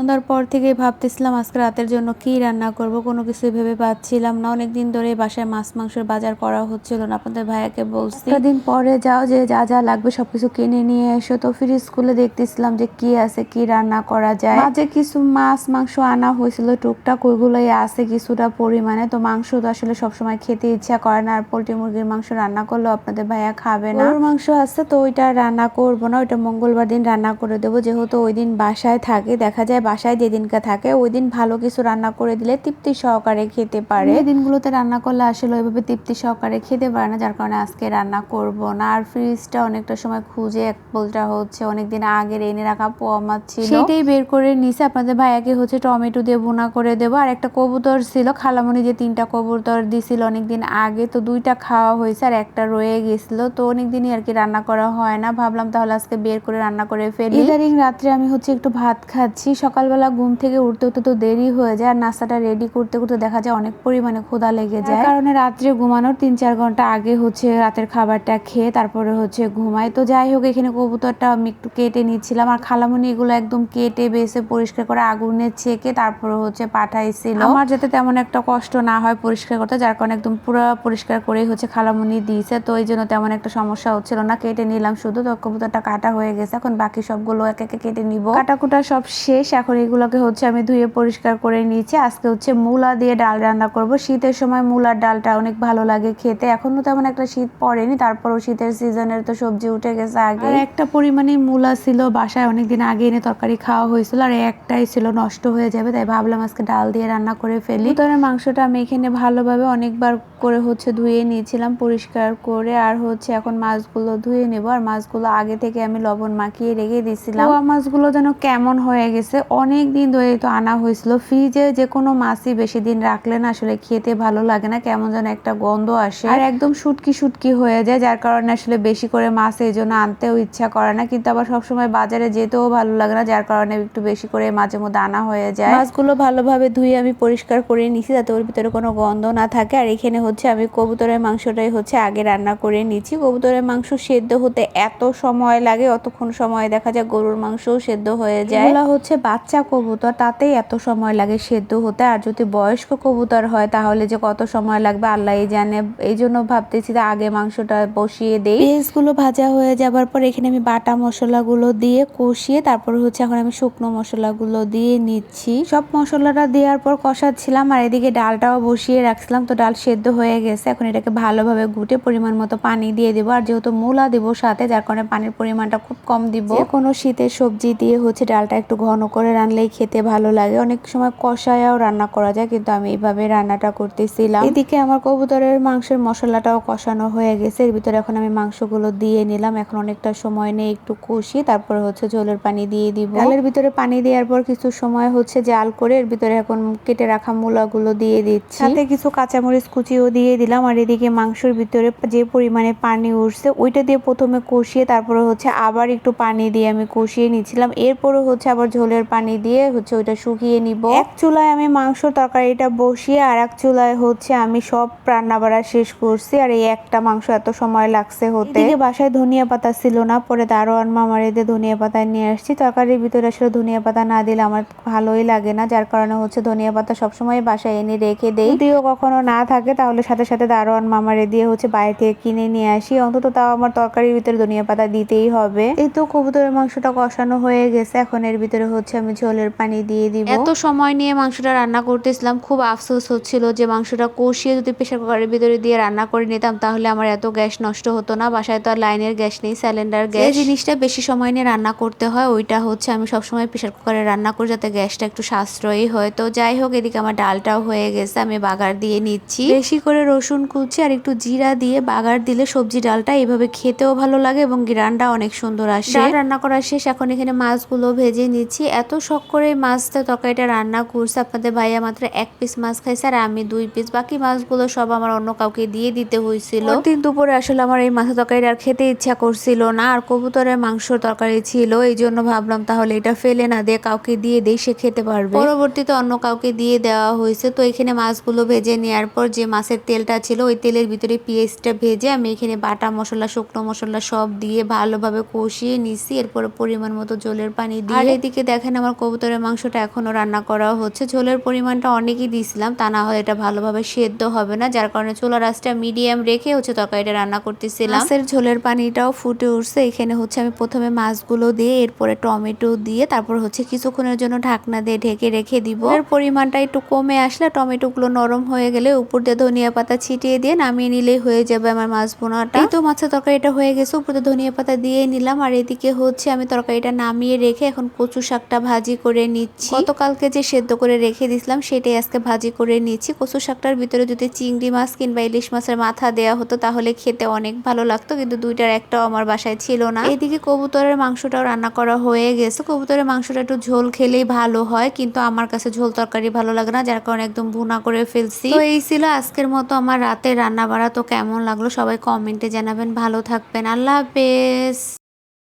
সন্ধ্যার পর থেকেই ভাবতেছিলাম আজকে রাতের জন্য কি রান্না করব, কোনো কিছু ভেবে পাচ্ছিলাম না। অনেকদিন ধরে বাসায় মাছ মাংসের বাজার করা হচ্ছিল না। আপনাদের ভাইয়াকে বলছি দিন পরে যাও, যে যা যা লাগবে সবকিছু কিনে নিয়ে এসো। তো ফ্রিজ খুলে দেখতেছিলাম যে কি আছে, কি রান্না করা যায়। মাঝে কিছু মাছ মাংস আনা হয়েছিল টুকটাক, ওইগুলোই আছে কিছুটা পরিমাণে। তো মাংস তো আসলে সবসময় খেতে ইচ্ছা করে না, আর পোল্ট্রি মুরগির মাংস রান্না করলেও আপনাদের ভাইয়া খাবে না। গরুর মাংস আছে তো ওইটা রান্না করবো না, ওইটা মঙ্গলবার দিন রান্না করে দেবো, যেহেতু ওই দিন বাসায় থাকে। দেখা যায় বাসায় যেদিনকে থাকে ওই দিন ভালো কিছু রান্না করে দিলে তৃপ্তি সহকারে খেতে পারে। এই দিনগুলোতে রান্না করলে আসলে ওইভাবে তৃপ্তি সহকারে খেতে পারে না, যার কারণে আজকে রান্না করব না। আর ফ্রিজটা অনেকটা সময় খুঁজে এক পোলটা হচ্ছে অনেকদিন আগের এনে রাখা পোয়া মাছ ছিল, সেটাই বের করে নিছে। আপনাদের ভাইয়াকে হচ্ছে টমেটো দিয়ে ভুনা করে দেবো। আর একটা কবুতর ছিল, খালামণি যে 3টা কবুতর দিছিল অনেকদিন আগে, তো 2টা খাওয়া হয়েছে আর একটা রয়ে গেছিল। তো অনেকদিনই আর কি রান্না করা হয় না, ভাবলাম তাহলে আজকে বের করে রান্না করে ফেলি। ইদারিং রাত্রে আমি হচ্ছে একটু ভাত খাচ্ছি। সকালবেলা ঘুম থেকে উঠতে উঠতে তো দেরি হয়ে যায়, আর নাস্তাটা রেডি করতে করতে দেখা যায় অনেক পরিমাণে ক্ষুধা লেগে যায়। কারণে রাত্রে ঘুমানোর 3-4 ঘন্টা আগে হচ্ছে রাতের খাবারটা খেয়ে তারপরে হচ্ছে ঘুমাই। তো যাই হোক, এখানে কবুতরটা আমি একটু কেটে নিচ্ছিলাম, আর খালামণি এগুলো একদম কেটে বেছে পরিষ্কার করে আগুনে ছেঁকে তারপরে হচ্ছে পাঠাইছিল। আমার যাতে তেমন একটা কষ্ট না হয় পরিষ্কার করতে, যার কারণে একদম পুরো পরিষ্কার করে হচ্ছে খালামণি দিয়েছে। তো এই জন্য তেমন একটা সমস্যা হচ্ছিল না, কেটে নিলাম শুধু। তো কবুতরটা কাটা হয়ে গেছে, এখন বাকি সবগুলো এক একে কেটে নিব। কাটাকুটা সব শেষ, এখন এগুলোকে হচ্ছে আমি ধুয়ে পরিষ্কার করে নিয়েছি। আজকে হচ্ছে মূলা দিয়ে ডাল রান্না করব। শীতের সময় মূলার ডালটা অনেক ভালো লাগে খেতে। এখনো তেমন একটা শীত পড়েনি, তারপরও শীতের সিজনের তো সবজি উঠে গেছে আগে। আর একটা পরিমাণে মূলা ছিল বাসায়, অনেকদিন আগে এনে তরকারি খাওয়া হয়েছিল, আর একটাই ছিল, নষ্ট হয়ে যাবে, তাই ভাবলাম আজকে ডাল দিয়ে রান্না করে ফেলি। কবুতরের মাংসটা আমি এখানে ভালোভাবে অনেকবার করে হচ্ছে ধুয়ে নিয়েছিলাম পরিষ্কার করে, আর হচ্ছে এখন মাছগুলো ধুয়ে নেব। আর মাছগুলো আগে থেকে আমি লবণ মাখিয়ে রেখে দিয়েছিলাম। মাছগুলো যেন কেমন হয়ে গেছে, অনেক দিন ধরে তো আনা হয়েছিল। ফ্রিজে যে কোনো মাছই বেশি দিন রাখলে না আসলে খেতে ভালো লাগে না, কেমন যেন একটা গন্ধ আসে, আর একদম শুটকি শুটকি হয়ে যায়, যার কারণে আসলে বেশি করে মাছ এই জন্য আনতেও ইচ্ছা করে না। কিন্তু আবার সবসময় বাজারে যেতেও ভালো লাগে না, যার কারণে একটু বেশি করে মাঝে মধ্যে আনা হয়ে যায়। মাছগুলো ভালোভাবে ধুয়ে আমি পরিষ্কার করে নিছি, যাতে ওর ভিতরে কোনো গন্ধ না থাকে। আর এখানে হচ্ছে আমি কবুতরের মাংসটাই হচ্ছে আগে রান্না করে নিচ্ছি। কবুতরের মাংস সেদ্ধ হতে এত সময় লাগে, অতক্ষণ সময় দেখা যায় গরুর মাংসও সেদ্ধ হয়ে যায়। এগুলা হচ্ছে বাচ্চা কবুতর, তাতেই এত সময় লাগে সেদ্ধ হতে, আর যদি বয়স্ক কবুতর হয় তাহলে যে কত সময় লাগবে আল্লাহই জানে। এই জন্য ভাবতেছি যে আগে মাংসটা বসিয়ে দেই। পেঁয়াজগুলো ভাজা হয়ে যাবার পর এখানে আমি বাটা মশলাগুলো দিয়ে কষিয়ে তারপর হচ্ছে এখন আমি শুকনো মশলাগুলো দিয়ে নিচ্ছি। সব মশলাটা দেওয়ার পর কষাচ্ছিলাম, আর এদিকে ডালটাও বসিয়ে রাখছিলাম। তো ডাল সেদ্ধ হয়ে গেছে, এখন এটাকে ভালোভাবে ঘুটে পরিমাণ মতো পানি দিয়ে দেবো। আর যেহেতু মূলা দেবো সাথে, যার কারণে পানির পরিমাণটা খুব কম দিব। কোনো শীতের সবজি দিয়ে হচ্ছে ডালটা একটু ঘন করে রানলেই খেতে ভালো লাগে। অনেক সময় কষায়াও রান্না করা যায়, কিন্তু আমি এইভাবে রান্নাটা করতেছিলাম। এদিকে আমার কবুতরের মাংসের মশলাটাও কষানো হয়ে গেছে, এর ভিতরে এখন আমি মাংসগুলো দিয়ে নিলাম। এখন অনেকটা সময় নিয়ে একটু কষিয়ে তারপরে হচ্ছে ঝোলের পানি দিয়ে দিব। ডালের ভিতরে পানি দেওয়ার পর কিছু সময় হচ্ছে জাল করে এর ভিতরে এখন কেটে রাখা মূলাগুলো দিয়ে দিচ্ছি, সাথে কিছু কাঁচামরিচ কুচিও দিয়ে দিলাম। আর এদিকে মাংসের ভিতরে যে পরিমাণে পানি উঠছে ওইটা দিয়ে প্রথমে কষিয়ে তারপরে হচ্ছে আবার একটু পানি দিয়ে আমি কষিয়ে নিচ্ছিলাম। এরপরে হচ্ছে আবার ঝোলের পানি দিয়ে হচ্ছে ওইটা শুকিয়ে নিব। এক চুলায় আমি মাংস তরকারিটা বসিয়ে আর এক চুলায় হচ্ছে আমি সব রান্না বাড়া শেষ করছি। আর এই একটা মাংস এত সময় লাগছে হতে। এদিকে বাসায় ধনিয়া পাতা ছিল না, পরে দারোয়ান মামার এদের ধনিয়া পাতা নিয়ে আসছি। তরকারির ভিতরে আসলে ধনিয়া পাতা না দিলে আমার ভালোই লাগে না, যার কারণে হচ্ছে ধনিয়া পাতা সবসময় বাসায় এনে রেখে দেই। যদিও কখনো না থাকে তাহলে সাথে সাথে দারোয়ান মামারে দিয়ে হচ্ছে বাইরে থেকে কিনে নিয়ে আসি, অন্তত তাও আমার তরকারির ভিতরে ধনিয়া পাতা দিতেই হবে। এই তো কবুতরের মাংসটা কষানো হয়ে গেছে, এখন এর ভিতরে হচ্ছে আমি ঝোলের পানি দিয়ে দিব। এত সময় নিয়ে মাংসটা রান্না করতেছিলাম, খুব আফসোস হচ্ছিল যে মাংসটা কষিয়ে যদি প্রেসার কুকারের ভিতরে দিয়ে রান্না করে নিতাম তাহলে আমার এত গ্যাস নষ্ট হতো না। বাসায় তো আর লাইনের গ্যাস নেই, সিলিন্ডার গ্যাস। এই জিনিসটা বেশি সময় নিয়ে রান্না করতে হয়, ওইটা হচ্ছে আমি সবসময় প্রেসার কুকারে রান্না করি যাতে গ্যাসটা একটু সাশ্রয়ী হয়। তো যাই হোক, এদিকে আমার ডালটাও হয়ে গেছে, আমি বাগার দিয়ে নিচ্ছি। বেশি করে রসুন কুচি আর একটু জিরা দিয়ে বাগার দিলে সবজি ডালটা এইভাবে খেতেও ভালো লাগে এবং গ্রানটা অনেক সুন্দর আসে। ডাল রান্না করা শেষ, এখন এখানে মাছগুলো ভেজে নিচ্ছি। এত শখ করে মাছটা তরকারিটা রান্না করছে, আপনাদের ভাইয়া মাত্র 1 পিস মাছ খাইছে আর আমি 2 পিস। বাকি মাছগুলো সব আমার অন্য কাউকে দিয়ে দিতে হয়েছিল। দিন দুপুরে আসলে আমার এই মাছের তরকারি আর খেতে ইচ্ছা করছিল না, আর কবুতরের মাংস তরকারি ছিল, এই জন্য ভাবলাম তাহলে এটা ফেলে না দিয়ে কাউকে দিয়ে দেই, সে খেতে পারবে। পরবর্তীতে অন্য কাউকে দিয়ে দেওয়া হয়েছে। তো এখানে মাছগুলো ভেজে নেওয়ার পর যে মাছের মাছের তেলটা ছিল ওই তেলের ভিতরে পেঁয়াজটা ভেজে আমি এখানে বাটা মশলা শুকনো মশলা সব দিয়ে ভালোভাবে কষিয়ে নিছি। এরপরে পরিমাণ মতো ঝোলের পানি দিয়ে, আর এদিকে দেখেন আমার কবুতরের মাংসটা এখনো রান্না করা হচ্ছে। ঝোলের পরিমাণটা অনেকই দিছিলাম, তা না হলে এটা ভালোভাবে সেদ্ধ হবে না, যার কারণে চুলার আঁচটা মিডিয়াম রেখে তরকারিটা রান্না করতেছিলাম। মাছের ঝোলের পানিটাও ফুটে উঠছে। এখানে আমি প্রথমে মাছগুলো দিয়ে এরপরে টমেটো দিয়ে তারপর কিছুক্ষণের জন্য ঢাকনা দিয়ে ঢেকে রেখে দিব। এর পরিমাণটা একটু কমে আসলে টমেটোগুলো নরম হয়ে গেলে উপর দিয়ে ধনিয়া পাতা ছিটিয়ে দিয়ে নামিয়ে নিলেই হয়ে যাবে আমার মাছ ভুনাটা। এই তো মাছের তরকারিটা হয়ে গেছে, উপর দিয়ে ধনিয়া পাতা দিয়ে নিলাম। আর এদিকে আমি তরকারিটা নামিয়ে রেখে এখন কচু শাকটা ভাজি করে নিচ্ছি। গতকালকে যে সেদ্ধ করে রেখে দিছিলাম সেটাই আজকে ভাজি করে নিচ্ছি। কচু শাকটার ভিতরে যদি চিংড়ি মাছ কিংবা ইলিশ মাছের মাথা দেওয়া হতো তাহলে খেতে অনেক ভালো লাগতো, কিন্তু দুইটার একটাও আমার বাসায় ছিল না। এইদিকে কবুতরের মাংসটাও রান্না করা হয়ে গেছে। কবুতরের মাংসটা একটু ঝোল খেলেই ভালো হয়, কিন্তু আমার কাছে ঝোল তরকারি ভালো লাগে না, যার কারণে একদম ভুনা করে ফেলছি। তো এই ছিল আজকের মতো আমার রাতের রান্না বাড়া। তো কেমন লাগলো সবাই কমেন্টে জানাবেন। ভালো থাকবেন, আল্লাহ হাফেজ।